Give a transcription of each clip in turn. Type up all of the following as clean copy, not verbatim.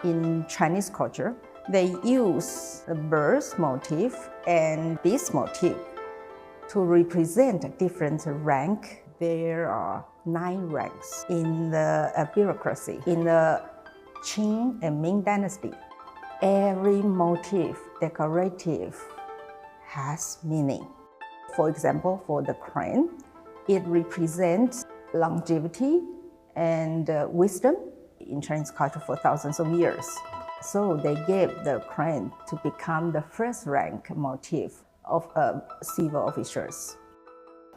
In Chinese culture, they use the bird motif and beast motif to represent different rank. There are 9 ranks in the bureaucracy. In the Qing and Ming Dynasty, every motif, decorative, has meaning. For example, for the crane, it represents longevity and wisdom in Chinese culture for thousands of years. So they gave the crane to become the first rank motif of civil officers.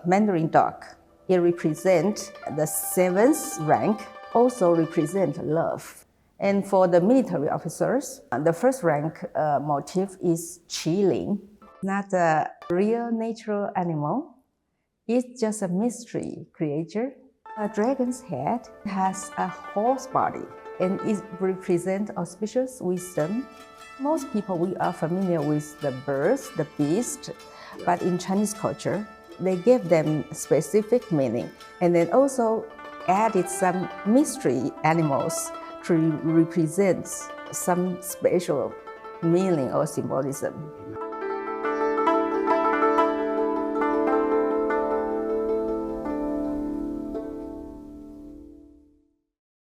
Mandarin dog, it represents the 7th rank, also represents love. And for the military officers, the first rank motif is qilin, not a real natural animal. It's just a mystery creature. A dragon's head has a horse body, and it represents auspicious wisdom. Most people, we are familiar with the birds, the beast, but in Chinese culture, they gave them specific meaning, and then also added some mystery animals to represent some special meaning or symbolism.